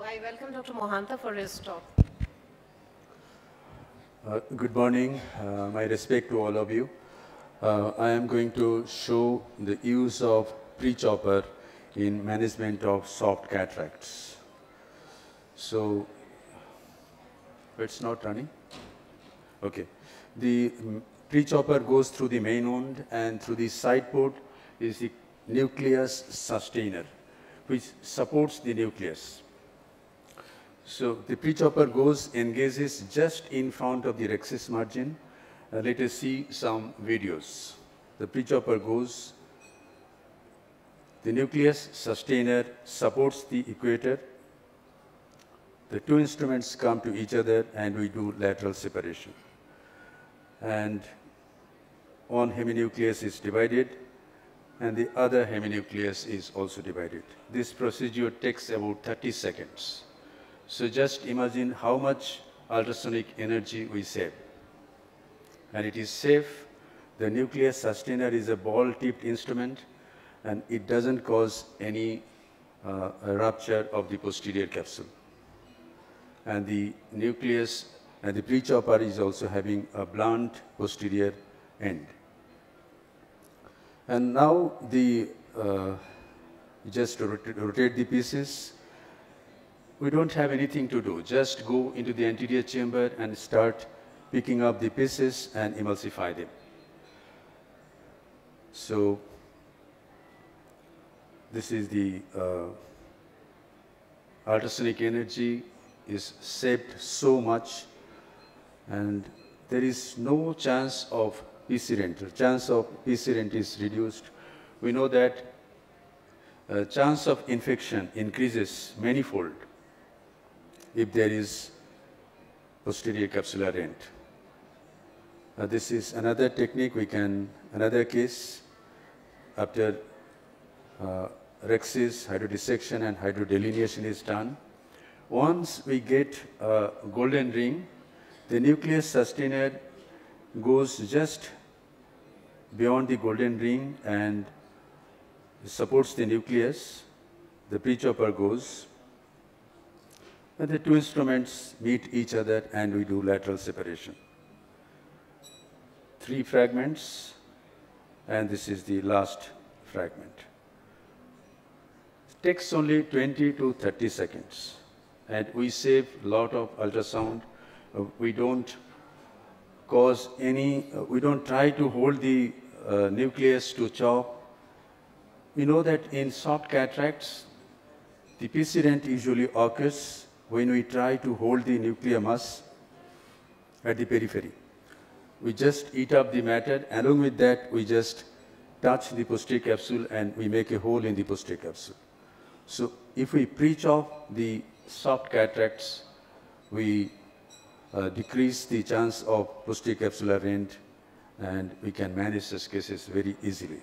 I welcome Dr. Mohanta for his talk. Good morning, my respect to all of you. I am going to show the use of pre-chopper in management of soft cataracts. So, it's not running? Okay. The pre-chopper goes through the main wound, and through the side port is the nucleus sustainer, which supports the nucleus. So the pre-chopper engages just in front of the rhexis margin. Let us see some videos. The pre-chopper goes, the nucleus sustainer supports the equator. The two instruments come to each other and we do lateral separation. And one heminucleus is divided and the other heminucleus is also divided. This procedure takes about 30 seconds. So just imagine how much ultrasonic energy we save. And it is safe. The nucleus sustainer is a ball-tipped instrument, and it doesn't cause any rupture of the posterior capsule. And the nucleus and the pre-chopper is also having a blunt posterior end. And now just rotate the pieces. We don't have anything to do. Just go into the anterior chamber and start picking up the pieces and emulsify them. So this is the ultrasonic energy is saved so much, and there is no chance of PC rent. The chance of PC rent is reduced. We know that chance of infection increases manifold if there is posterior capsular rent. This is another technique another case after rhexis, hydrodissection and hydrodelineation is done. Once we get a golden ring, the nucleus sustainer goes just beyond the golden ring and supports the nucleus. The pre-chopper goes. And the two instruments meet each other and we do lateral separation. 3 fragments, and this is the last fragment. It takes only 20 to 30 seconds, and we save a lot of ultrasound. We don't try to hold the nucleus to chop. We know that in soft cataracts, the PC rent usually occurs when we try to hold the nuclear mass at the periphery. We just eat up the matter. Along with that, we just touch the posterior capsule and we make a hole in the posterior capsule. So if we pre-chop the soft cataracts, we decrease the chance of posterior capsular rent, and we can manage such cases very easily.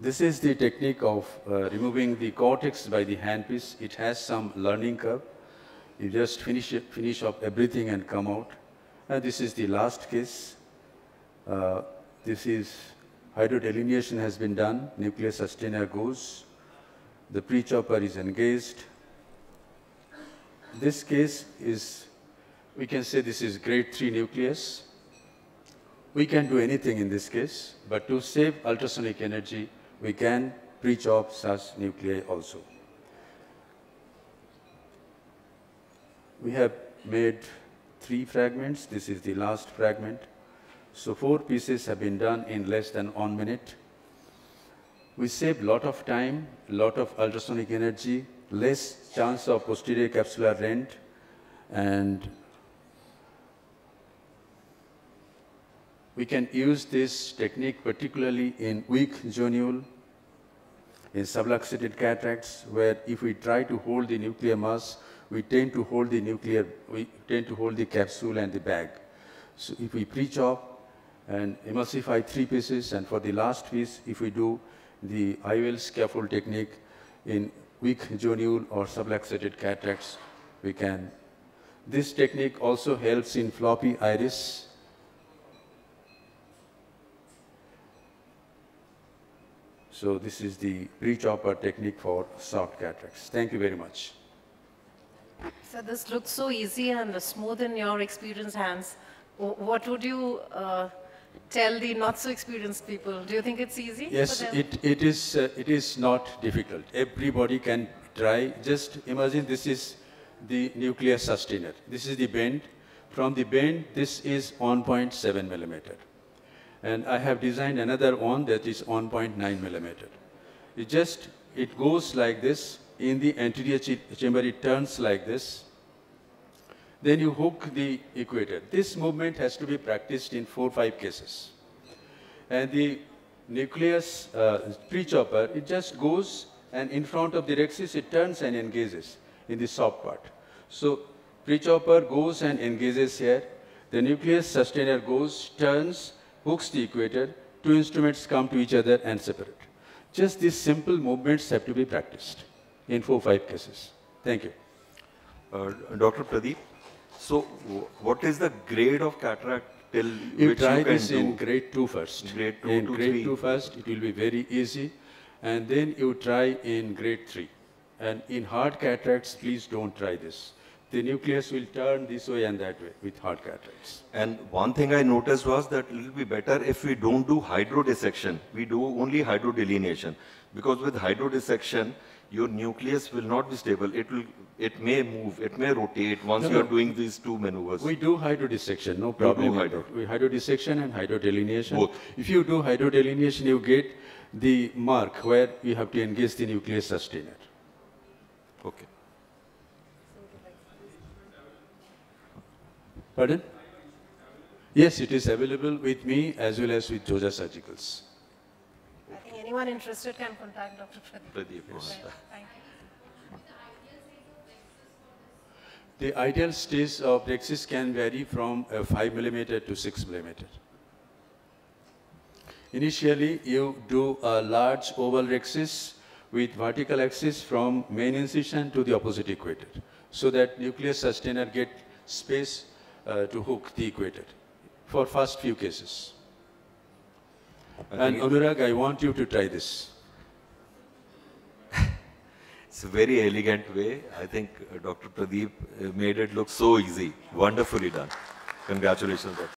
This is the technique of removing the cortex by the handpiece. It has some learning curve. You just finish up everything and come out. And this is the last case. This is hydrodelineation has been done. Nucleus sustainer goes. The pre-chopper is engaged. This case is, we can say this is grade 3 nucleus. We can do anything in this case, but to save ultrasonic energy, we can pre-chop such nuclei also. We have made 3 fragments. This is the last fragment. So 4 pieces have been done in less than 1 minute. We save a lot of time, a lot of ultrasonic energy, less chance of posterior capsular rent, and we can use this technique particularly in weak zonule, in subluxated cataracts, where if we try to hold the nuclear mass, we tend to hold the capsule and the bag. So if we pre-chop and emulsify 3 pieces, and for the last piece, if we do the IOL scaffold technique in weak zonule or subluxated cataracts, we can. This technique also helps in floppy iris. So this is the pre-chopper technique for soft cataracts. Thank you very much. So this looks so easy and smooth in your experienced hands. What would you tell the not so experienced people? Do you think it's easy? Yes, it is not difficult. Everybody can try. Just imagine this is the nuclear sustainer. This is the bend. From the bend, this is 1.7 millimeter. And I have designed another one that is 1.9 millimeter. It goes like this. In the anterior chamber, it turns like this. Then you hook the equator. This movement has to be practiced in 4 or 5 cases. And the nucleus pre-chopper, it just goes and in front of the rhexis, it turns and engages in the soft part. So pre-chopper goes and engages here. The nucleus sustainer goes, turns, hooks the equator. 2 instruments come to each other and separate. Just these simple movements have to be practiced in 4 or 5 cases. Thank you. Dr. Pradeep, so what is the grade of cataract till You which try you can this do? in grade 2 first. Grade 2 in to grade 3. 2 first, it will be very easy. And then you try in grade 3. And in hard cataracts, please don't try this. The nucleus will turn this way and that way with hard cataracts. And one thing I noticed was that it will be better if we don't do hydrodissection. We do only hydrodelineation. Because with hydrodissection, your nucleus will not be stable. It may move, it may rotate once you are doing these 2 maneuvers. We do hydrodissection, no problem. We hydrodissection and hydrodelineation. Both. If you do hydrodelineation, you get the mark where you have to engage the nucleus sustainer. Okay. Pardon? Yes, it is available with me as well as with Georgia Surgicals. I think anyone interested can contact Dr. Pradeep. Pradeep, yes. Thank you. The ideal stage of rhexis can vary from 5 millimeter to 6 millimeter. Initially, you do a large oval rhexis with vertical axis from main incision to the opposite equator, so that nucleus sustainer get space to hook the equator for first few cases. And Anurag, I want you to try this. It's a very elegant way. I think Dr. Pradeep made it look so easy. Wonderfully done. Congratulations, Dr.